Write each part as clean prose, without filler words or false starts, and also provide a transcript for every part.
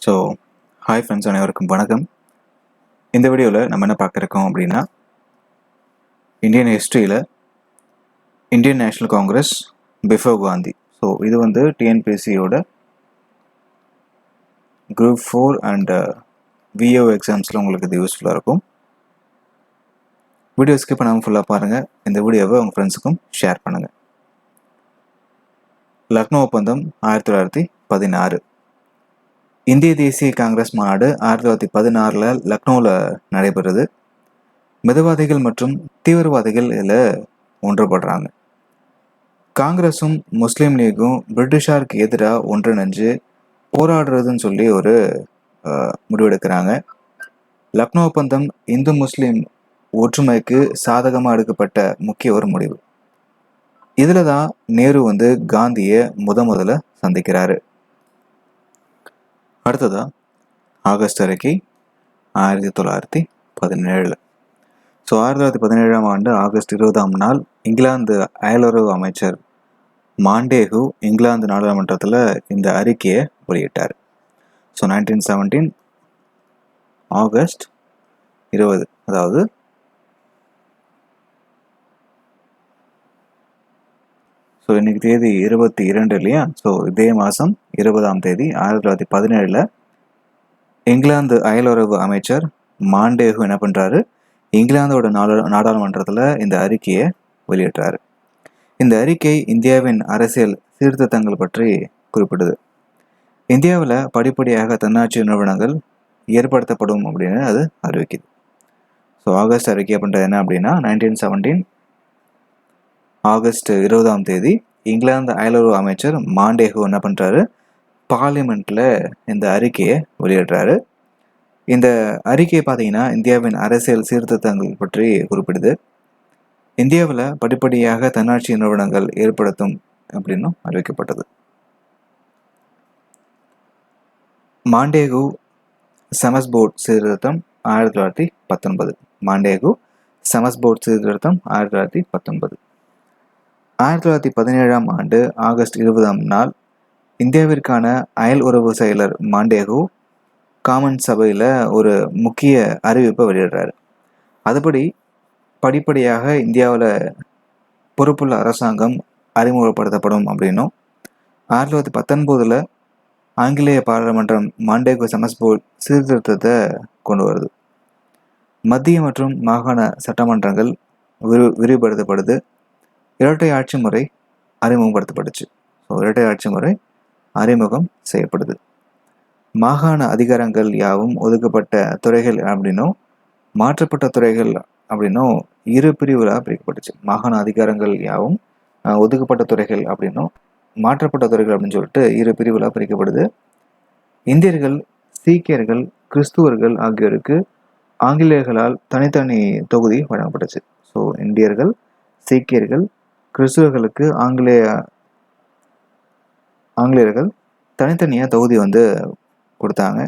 So hi friends, அனைவருக்கும் வணக்கம். இந்த வீடியோவில் நம்ம என்ன பார்க்குறோம் அப்படின்னா, இந்தியன் ஹிஸ்ட்ரியில் Indian national Congress before Gandhi. So இது வந்து டிஎன்பிஎஸ்சியோட குரூப் 4 அண்ட் விஓ எக்ஸாம்ஸில் உங்களுக்கு இது யூஸ்ஃபுல்லாக இருக்கும். வீடியோ ஸ்கிப் பண்ணாமல் ஃபுல்லாக பாருங்கள். இந்த வீடியோவை உங்கள் ஃப்ரெண்ட்ஸுக்கும் ஷேர் பண்ணுங்கள். லக்னோ ஒப்பந்தம் 1916. இந்திய தேசிய காங்கிரஸ் மாநாடு 1916 லக்னோவில் நடைபெறுது. மிதவாதிகள் மற்றும் தீவிரவாதிகள் இதில் ஒன்றுபடுறாங்க. காங்கிரஸும் முஸ்லீம் லீக்கும் பிரிட்டிஷாருக்கு எதிராக ஒன்றிணைஞ்சு போராடுறதுன்னு சொல்லி ஒரு முடிவெடுக்கிறாங்க. லக்னோ ஒப்பந்தம் இந்து முஸ்லீம் ஒற்றுமைக்கு சாதகமாக எடுக்கப்பட்ட முக்கிய ஒரு முடிவு. இதில் தான் நேரு வந்து காந்தியை முதல்ல சந்திக்கிறாரு. அடுத்ததா ஆகஸ்ட் அறிக்கை 1917. ஸோ 1917ஆம் ஆண்டு ஆகஸ்ட் 20ஆம் நாள் இங்கிலாந்து அயலுறவு அமைச்சர் மாண்டேகு இங்கிலாந்து நாடாளுமன்றத்தில் இந்த அறிக்கையை வெளியிட்டார். ஸோ 1917 ஆகஸ்ட் 20, அதாவது ஸோ இன்னைக்கு தேதி 22 இல்லையா? ஸோ இதே மாதம் 20ஆம் தேதி 1917 இங்கிலாந்து அயலுறவு அமைச்சர் மாண்டேகு என்ன பண்ணுறாரு, இங்கிலாந்தோட நாடாளுமன்றத்தில் இந்த அறிக்கையை வெளியிட்டார். இந்த அறிக்கை இந்தியாவின் அரசியல் சீர்திருத்தங்கள் பற்றி குறிப்பிடுது. இந்தியாவில் படிப்படியாக தன்னாட்சி நிறுவனங்கள் ஏற்படுத்தப்படும் அப்படின்னு அது அறிவிக்குது. ஸோ ஆகஸ்ட் அறிக்கை அப்படின்றது என்ன அப்படின்னா, 1917 ஆகஸ்ட் 20ஆம் தேதி இங்கிலாந்து அயலுறவு அமைச்சர் மாண்டேகு என்ன பண்ணுறாரு, பார்லிமெண்ட்டில் இந்த அறிக்கையை வெளியிடுறாரு. இந்த அறிக்கையை பார்த்தீங்கன்னா இந்தியாவின் அரசியல் சீர்திருத்தங்கள் பற்றி குறிப்பிடுது. இந்தியாவில் படிப்படியாக தன்னாட்சி நிறுவனங்கள் ஏற்படுத்தும் அப்படின்னும் அறிவிக்கப்பட்டது. மாண்டேகு செமஸ்போர்ட் சீர்திருத்தம் 1919. மாண்டேகு செமஸ்போர்ட் சீர்திருத்தம் 1919. 1917ஆம் ஆண்டு ஆகஸ்ட் 20ஆம் நாள் இந்தியாவிற்கான அயல் உறவு செயலர் மாண்டேகு காமன் சபையில் ஒரு முக்கிய அறிவிப்பை வெளியிடுறாரு. அதுபடி படிப்படியாக இந்தியாவில் பொறுப்புள்ள அரசாங்கம் அறிமுகப்படுத்தப்படும் அப்படின்னும், 1919 ஆங்கிலேய பாராளுமன்றம் மாண்டேகு செமஸ்போர்ட் சீர்திருத்தத்தை கொண்டு வருது. மத்திய மற்றும் மாகாண சட்டமன்றங்கள் விரிவுபடுத்தப்படுது. இரட்டை ஆட்சி முறை அறிமுகப்படுத்தப்பட்டுச்சு. ஸோ இரட்டை ஆட்சி முறை அறிமுகம் செய்யப்படுது. மாகாண அதிகாரங்கள் யாவும் ஒதுக்கப்பட்ட துறைகள் அப்படின்னும் மாற்றப்பட்ட துறைகள் அப்படின்னும் இரு பிரிவுகளாக பிரிக்கப்பட்டுச்சு. மாகாண அதிகாரங்கள் யாவும் ஒதுக்கப்பட்ட துறைகள் அப்படின்னும் மாற்றப்பட்ட துறைகள் அப்படின்னு சொல்லிட்டு இரு பிரிவுகளாக பிரிக்கப்படுது. இந்தியர்கள், சீக்கியர்கள், கிறிஸ்துவர்கள் ஆகியோருக்கு ஆங்கிலேயர்களால் தனித்தனி தொகுதி வழங்கப்பட்டுச்சு. ஸோ இந்தியர்கள், சீக்கியர்கள், கிறிஸ்துவர்களுக்கு ஆங்கிலேயர்கள் தனித்தனியாக தொகுதி வந்து கொடுத்தாங்க.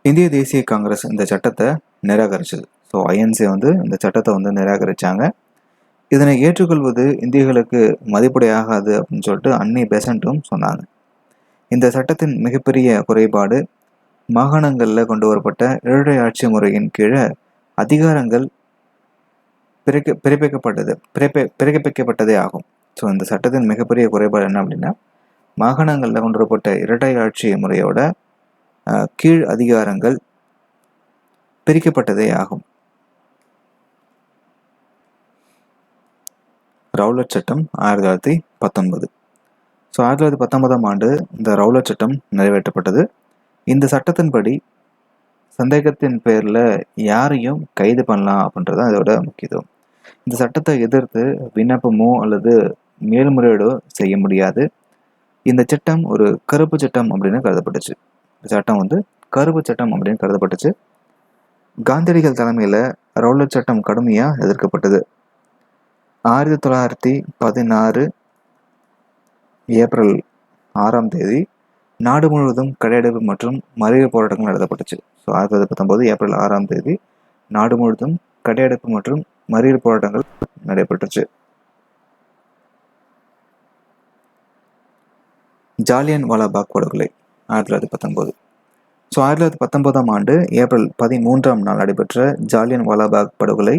இந்திய தேசிய காங்கிரஸ் இந்த சட்டத்தை நிராகரிச்சது. ஸோ ஐஎன்சி வந்து இந்த சட்டத்தை வந்து நிராகரித்தாங்க. இதனை ஏற்றுக்கொள்வது இந்தியர்களுக்கு மதிப்படையாகாது அப்படின்னு சொல்லிட்டு அன்னி பெசன்ட்டும் சொன்னாங்க. இந்த சட்டத்தின் மிகப்பெரிய குறைபாடு மாகாணங்களில் கொண்டு வரப்பட்ட இரட்டை ஆட்சி முறையின் கீழே அதிகாரங்கள் பிறப்பிக்கப்பட்டதே ஆகும். ஸோ இந்த சட்டத்தின் மிகப்பெரிய குறைபாடு என்ன அப்படின்னா, மாகாணங்களில் கொண்டு வரப்பட்ட இரட்டை ஆட்சி முறையோட கீழ் அதிகாரங்கள் பிரிக்கப்பட்டதே ஆகும். ரவுலட் சட்டம் 1919. ஸோ 1919ஆம் ஆண்டு இந்த ரவுலட் சட்டம் நிறைவேற்றப்பட்டது. இந்த சட்டத்தின்படி சந்தேகத்தின் பேரில் யாரையும் கைது பண்ணலாம் அப்படின்றது தான் இதோட முக்கியத்துவம். இந்த சட்டத்தை எதிர்த்து விண்ணப்பமோ அல்லது மேல்முறையீடோ செய்ய முடியாது. இந்த சட்டம் ஒரு கருப்பு சட்டம் அப்படின்னு கருதப்பட்டுச்சு. இந்த சட்டம் வந்து கருப்பு சட்டம் அப்படின்னு கருதப்பட்டுச்சு. காந்தியடிகள் தலைமையில் ரவுலட் சட்டம் கடுமையாக எதிர்க்கப்பட்டது. 1916 ஏப்ரல் 6ஆம் தேதி நாடு முழுவதும் கடையடைப்பு மற்றும் மறியல் போராட்டங்கள் நடத்தப்பட்டுச்சு. ஸோ 1919 ஏப்ரல் 6ஆம் தேதி நாடு முழுவதும் கடையடைப்பு மற்றும் மறியல் போராட்டங்கள் நடைபெற்றுச்சு. ஜாலியன் வாலாபாக் படுகொலை 1919. ஸோ 1919ஆம் ஆண்டு ஏப்ரல் 13ஆம் நாள் நடைபெற்ற ஜாலியன் வாலாபாக் படுகொலை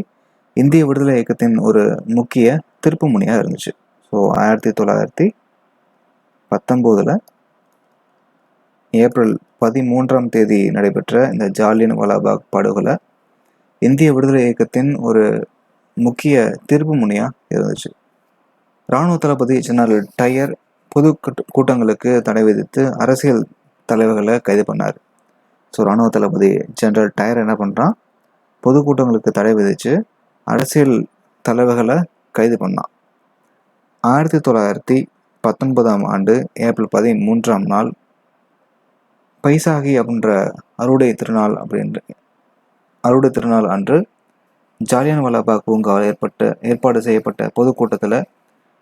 இந்திய விடுதலை இயக்கத்தின் ஒரு முக்கிய திருப்பு முனையாக இருந்துச்சு. ஸோ 1919 ஏப்ரல் 13ஆம் தேதி நடைபெற்ற இந்த ஜாலியன் வாலாபாக் படுகொலை இந்திய விடுதலை இயக்கத்தின் ஒரு முக்கிய திருப்பு முனையாக இருந்துச்சு. இராணுவ தளபதி ஜெனரல் டயர் பொது கூட்டங்களுக்கு தடை விதித்து அரசியல் தலைவர்களை கைது பண்ணார். ஸோ இராணுவ தளபதி ஜெனரல் டயர் என்ன பண்ணுறான், பொதுக்கூட்டங்களுக்கு தடை விதித்து அரசியல் தலைவர்களை கைது பண்ணான். 1919ஆம் ஆண்டு ஏப்ரல் 13ஆம் நாள் பைசாகி அப்படின்ற அறுவடை திருநாள் அன்று ஜாலியன் வாலாபாக் பூங்காவில் ஏற்பாடு செய்யப்பட்ட பொதுக்கூட்டத்தில்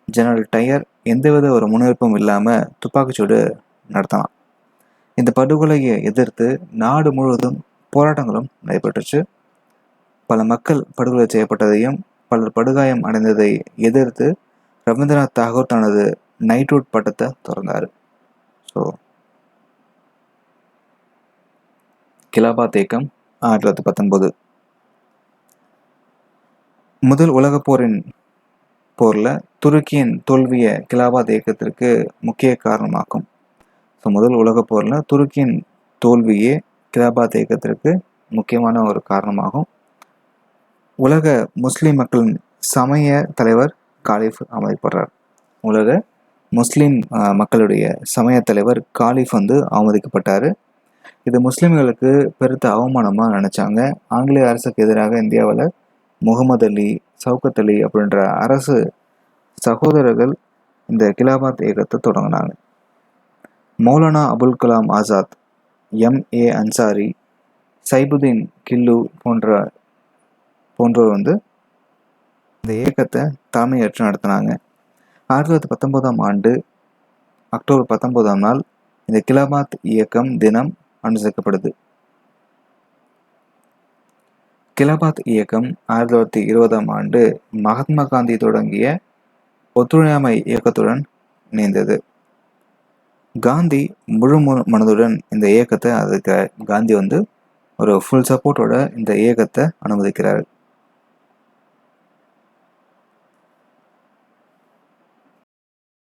ஜெனரல் டயர் எந்தவித ஒரு முன்னெடுப்பும் இல்லாமல் துப்பாக்கிச்சூடு நடத்தினான். இந்த படுகொலையை எதிர்த்து நாடு முழுவதும் போராட்டங்களும் நடைபெற்றுச்சு. பல மக்கள் படுகொலை செய்யப்பட்டதையும் பலர் படுகாயம் அடைந்ததை எதிர்த்து ரவீந்திரநாத் தாகூர் தனது நைட்வுட் பட்டத்தை திறந்தார். ஸோ கிலாபாத் இயக்கம் 1919. முதல் உலகப் போரில் துருக்கியின் தோல்வியை கிலாபாத் இயக்கத்திற்கு முக்கிய காரணமாகும். ஸோ முதல் உலகப் போரில் துருக்கியின் தோல்வியே கிலாபாத் இயக்கத்திற்கு முக்கியமான ஒரு காரணமாகும். உலக முஸ்லீம் மக்களின் சமய தலைவர் காலிஃப் அவமதிக்கப்படுறார். உலக முஸ்லீம் மக்களுடைய சமய தலைவர் காலிஃப் அவமதிக்கப்பட்டார். இது முஸ்லீம்களுக்கு பெருத்த அவமானமாக நினச்சாங்க. ஆங்கிலேய அரசுக்கு எதிராக இந்தியாவில் முகமது அலி, சவுகத் அலி அப்படின்ற அரசு சகோதரர்கள் இந்த கிலாபாத் இயக்கத்தை தொடங்கினாங்க. மௌலானா அபுல் கலாம் ஆசாத், M.A. அன்சாரி, சைபுதீன் கில்லு போன்றோர் இந்த இயக்கத்தை தலைமையேற்று நடத்தினாங்க. 1919ஆம் ஆண்டு அக்டோபர் 19ஆம் நாள் இந்த கிலாபாத் இயக்கம் தினம் அனுசரிக்கப்படுது. கிலாபாத் இயக்கம் 1920ஆம் ஆண்டு மகாத்மா காந்தி தொடங்கிய ஒத்துழையாமை இயக்கத்துடன் இணைந்தது. காந்தி முழு மனதுடன் இந்த இயக்கத்தை காந்தி ஒரு ஃபுல் சப்போர்ட்டோட இந்த இயக்கத்தை அனுமதிக்கிறார்.